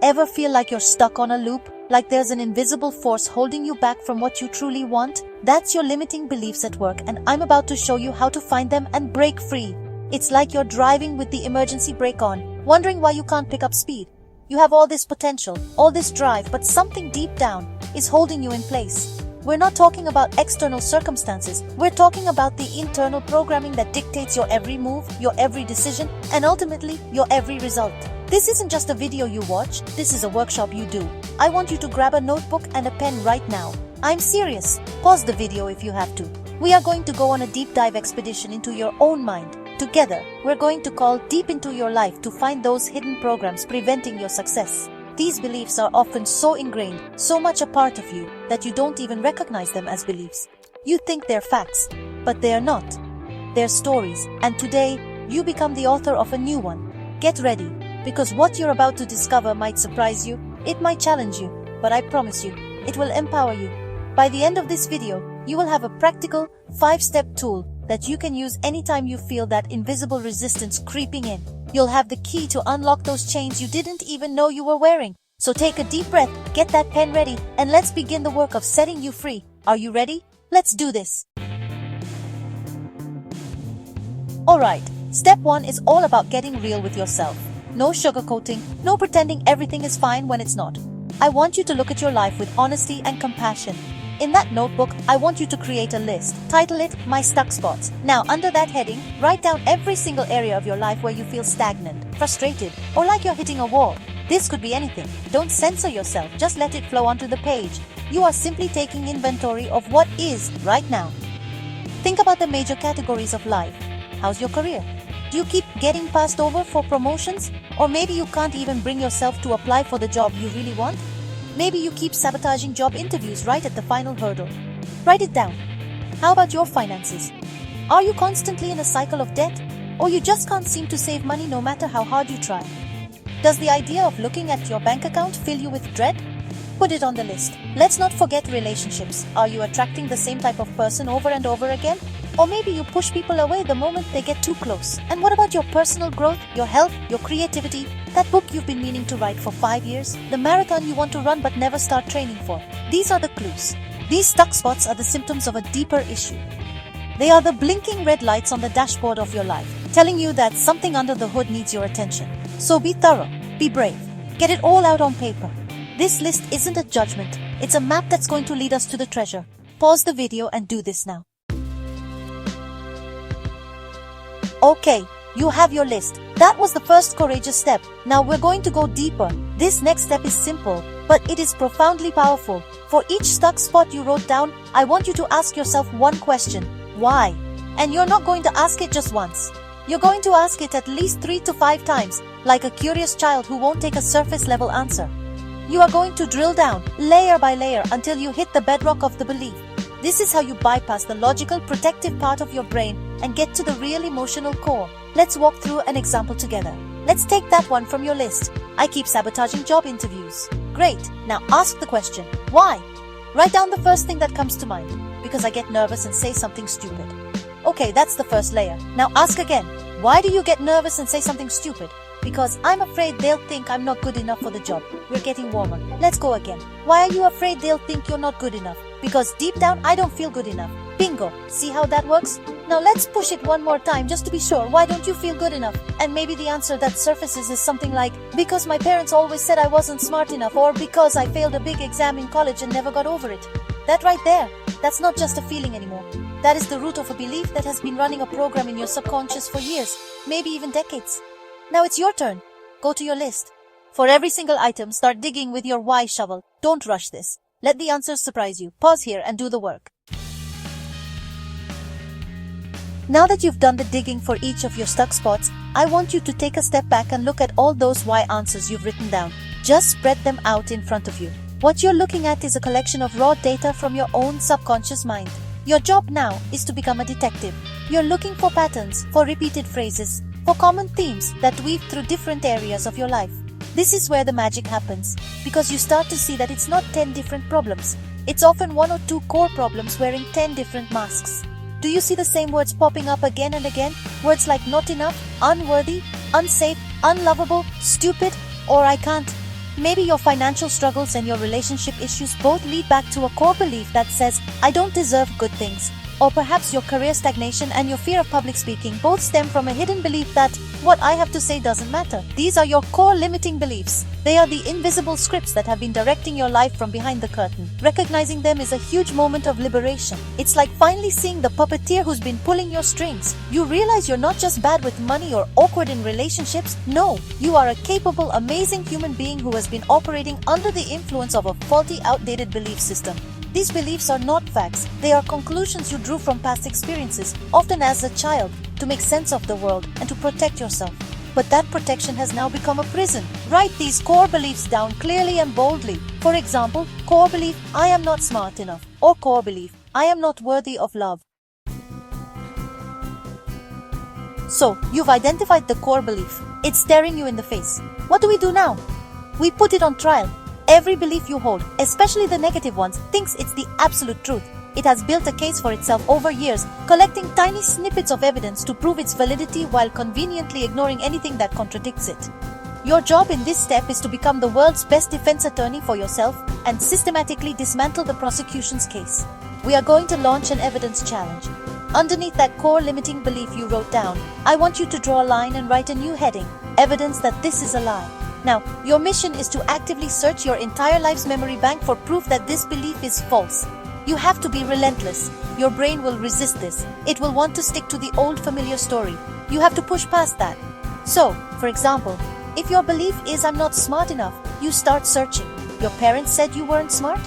Ever feel like you're stuck on a loop? Like there's an invisible force holding you back from what you truly want? That's your limiting beliefs at work, and I'm about to show you how to find them and break free. It's like you're driving with the emergency brake on, wondering why you can't pick up speed. You have all this potential, all this drive, but something deep down is holding you in place. We're not talking about external circumstances. We're talking about the internal programming that dictates your every move, your every decision, and ultimately your every result. This isn't just a video you watch, this is a workshop you do. I want you to grab a notebook and a pen right now. I'm serious. Pause the video if you have to. We are going to go on a deep dive expedition into your own mind. Together, we're going to call deep into your life to find those hidden programs preventing your success. These beliefs are often so ingrained, so much a part of you, that you don't even recognize them as beliefs. You think they're facts, but they're not. They're stories, and today, you become the author of a new one. Get ready, because what you're about to discover might surprise you, it might challenge you, but I promise you, it will empower you. By the end of this video, you will have a practical, 5-step tool that you can use anytime you feel that invisible resistance creeping in. You'll have the key to unlock those chains you didn't even know you were wearing. So take a deep breath, get that pen ready, and let's begin the work of setting you free. Are you ready? Let's do this. Alright, step 1 is all about getting real with yourself. No sugarcoating, no pretending everything is fine when it's not. I want you to look at your life with honesty and compassion. In that notebook, I want you to create a list. Title it, My Stuck Spots. Now, under that heading, write down every single area of your life where you feel stagnant, frustrated, or like you're hitting a wall. This could be anything. Don't censor yourself, just let it flow onto the page. You are simply taking inventory of what is right now. Think about the major categories of life. How's your career? Do you keep getting passed over for promotions? Or maybe you can't even bring yourself to apply for the job you really want? Maybe you keep sabotaging job interviews right at the final hurdle. Write it down. How about your finances? Are you constantly in a cycle of debt? Or you just can't seem to save money no matter how hard you try? Does the idea of looking at your bank account fill you with dread? Put it on the list. Let's not forget relationships. Are you attracting the same type of person over and over again? Or maybe you push people away the moment they get too close. And what about your personal growth, your health, your creativity? That book you've been meaning to write for 5 years? The marathon you want to run but never start training for? These are the clues. These stuck spots are the symptoms of a deeper issue. They are the blinking red lights on the dashboard of your life, telling you that something under the hood needs your attention. So be thorough, be brave, get it all out on paper. This list isn't a judgment, it's a map that's going to lead us to the treasure. Pause the video and do this now. Okay, you have your list. That was the first courageous step. Now we're going to go deeper. This next step is simple, but it is profoundly powerful. For each stuck spot you wrote down, I want you to ask yourself one question. Why? And you're not going to ask it just once. You're going to ask it at least 3 to 5 times, like a curious child who won't take a surface-level answer. You are going to drill down, layer by layer, until you hit the bedrock of the belief. This is how you bypass the logical, protective part of your brain and get to the real emotional core. Let's walk through an example together. Let's take that one from your list. I keep sabotaging job interviews. Great. Now ask the question, why? Write down the first thing that comes to mind. Because I get nervous and say something stupid. Okay, that's the first layer. Now ask again, why do you get nervous and say something stupid? Because I'm afraid they'll think I'm not good enough for the job. We're getting warmer. Let's go again. Why are you afraid they'll think you're not good enough? Because deep down, I don't feel good enough. Bingo. See how that works? Now let's push it one more time just to be sure. Why don't you feel good enough? And maybe the answer that surfaces is something like, because my parents always said I wasn't smart enough, or because I failed a big exam in college and never got over it. That right there, that's not just a feeling anymore. That is the root of a belief that has been running a program in your subconscious for years, maybe even decades. Now it's your turn. Go to your list. For every single item, start digging with your why shovel. Don't rush this. Let the answers surprise you. Pause here and do the work. Now that you've done the digging for each of your stuck spots, I want you to take a step back and look at all those why answers you've written down. Just spread them out in front of you. What you're looking at is a collection of raw data from your own subconscious mind. Your job now is to become a detective. You're looking for patterns, for repeated phrases, for common themes that weave through different areas of your life. This is where the magic happens, because you start to see that it's not 10 different problems. It's often 1 or 2 core problems wearing 10 different masks. Do you see the same words popping up again and again? Words like not enough, unworthy, unsafe, unlovable, stupid, or I can't. Maybe your financial struggles and your relationship issues both lead back to a core belief that says, I don't deserve good things. Or perhaps your career stagnation and your fear of public speaking both stem from a hidden belief that what I have to say doesn't matter. These are your core limiting beliefs. They are the invisible scripts that have been directing your life from behind the curtain. Recognizing them is a huge moment of liberation. It's like finally seeing the puppeteer who's been pulling your strings. You realize you're not just bad with money or awkward in relationships. No, you are a capable, amazing human being who has been operating under the influence of a faulty, outdated belief system. These beliefs are not facts. They are conclusions you drew from past experiences, often as a child, to make sense of the world and to protect yourself. But that protection has now become a prison. Write these core beliefs down clearly and boldly. For example, core belief, I am not smart enough. Or core belief, I am not worthy of love. So, you've identified the core belief. It's staring you in the face. What do we do now? We put it on trial. Every belief you hold, especially the negative ones, thinks it's the absolute truth. It has built a case for itself over years, collecting tiny snippets of evidence to prove its validity while conveniently ignoring anything that contradicts it. Your job in this step is to become the world's best defense attorney for yourself and systematically dismantle the prosecution's case. We are going to launch an evidence challenge. Underneath that core limiting belief you wrote down, I want you to draw a line and write a new heading, evidence that this is a lie. Now, your mission is to actively search your entire life's memory bank for proof that this belief is false. You have to be relentless. Your brain will resist this. It will want to stick to the old familiar story. You have to push past that. So, for example, if your belief is I'm not smart enough, you start searching. Your parents said you weren't smart?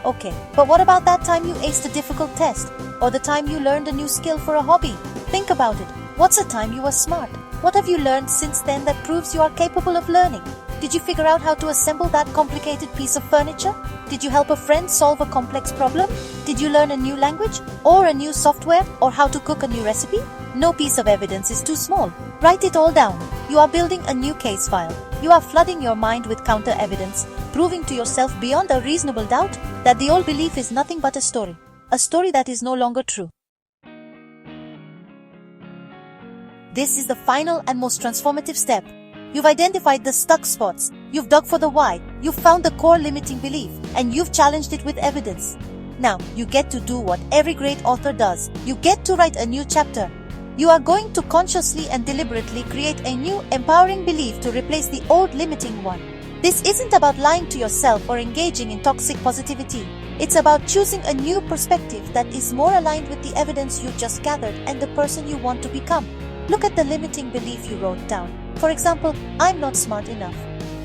Okay, but what about that time you aced a difficult test? Or the time you learned a new skill for a hobby? Think about it. What's a time you were smart? What have you learned since then that proves you are capable of learning? Did you figure out how to assemble that complicated piece of furniture? Did you help a friend solve a complex problem? Did you learn a new language? Or a new software? Or how to cook a new recipe? No piece of evidence is too small. Write it all down. You are building a new case file. You are flooding your mind with counter evidence, proving to yourself beyond a reasonable doubt that the old belief is nothing but a story that is no longer true. This is the final and most transformative step. You've identified the stuck spots, you've dug for the why, you've found the core limiting belief, and you've challenged it with evidence. Now, you get to do what every great author does. You get to write a new chapter. You are going to consciously and deliberately create a new, empowering belief to replace the old limiting one. This isn't about lying to yourself or engaging in toxic positivity. It's about choosing a new perspective that is more aligned with the evidence you just gathered and the person you want to become. Look at the limiting belief you wrote down. For example, I'm not smart enough.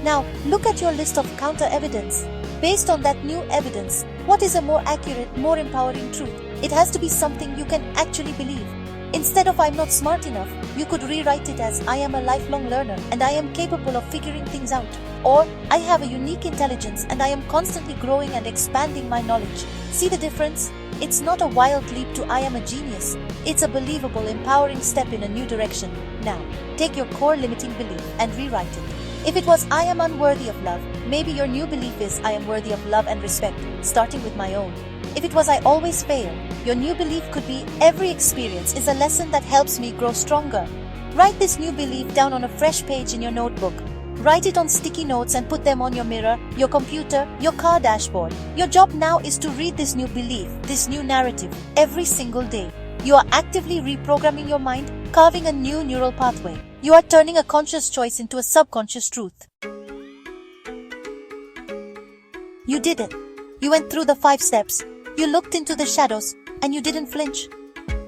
Now, look at your list of counter evidence. Based on that new evidence, what is a more accurate, more empowering truth? It has to be something you can actually believe. Instead of I'm not smart enough, you could rewrite it as I am a lifelong learner and I am capable of figuring things out. Or I have a unique intelligence and I am constantly growing and expanding my knowledge. See the difference? It's not a wild leap to I am a genius. It's a believable, empowering step in a new direction. Now, take your core limiting belief and rewrite it. If it was I am unworthy of love, maybe your new belief is I am worthy of love and respect, starting with my own. If it was I always fail, your new belief could be every experience is a lesson that helps me grow stronger. Write this new belief down on a fresh page in your notebook. Write it on sticky notes and put them on your mirror, your computer, your car dashboard. Your job now is to read this new belief, this new narrative, every single day. You are actively reprogramming your mind, carving a new neural pathway. You are turning a conscious choice into a subconscious truth. You did it. You went through the 5 steps. You looked into the shadows, and you didn't flinch.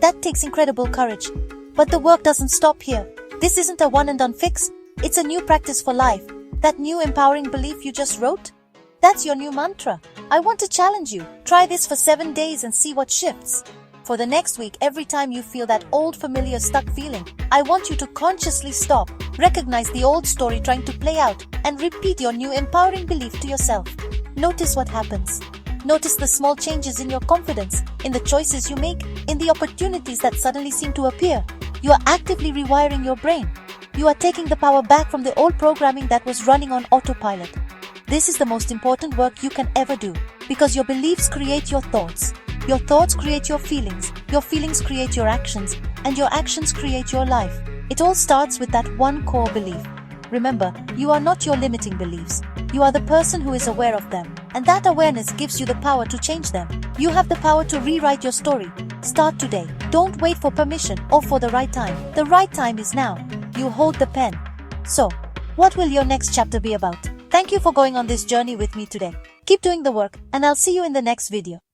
That takes incredible courage. But the work doesn't stop here. This isn't a one and done fix. It's a new practice for life. That new empowering belief you just wrote? That's your new mantra. I want to challenge you. Try this for 7 days and see what shifts. For the next week, every time you feel that old familiar stuck feeling, I want you to consciously stop, recognize the old story trying to play out, and repeat your new empowering belief to yourself. Notice what happens. Notice the small changes in your confidence, in the choices you make, in the opportunities that suddenly seem to appear. You are actively rewiring your brain. You are taking the power back from the old programming that was running on autopilot. This is the most important work you can ever do, because your beliefs create your thoughts. Your thoughts create your feelings create your actions, and your actions create your life. It all starts with that one core belief. Remember, you are not your limiting beliefs. You are the person who is aware of them, and that awareness gives you the power to change them. You have the power to rewrite your story. Start today. Don't wait for permission or for the right time. The right time is now. You hold the pen. So, what will your next chapter be about? Thank you for going on this journey with me today. Keep doing the work, and I'll see you in the next video.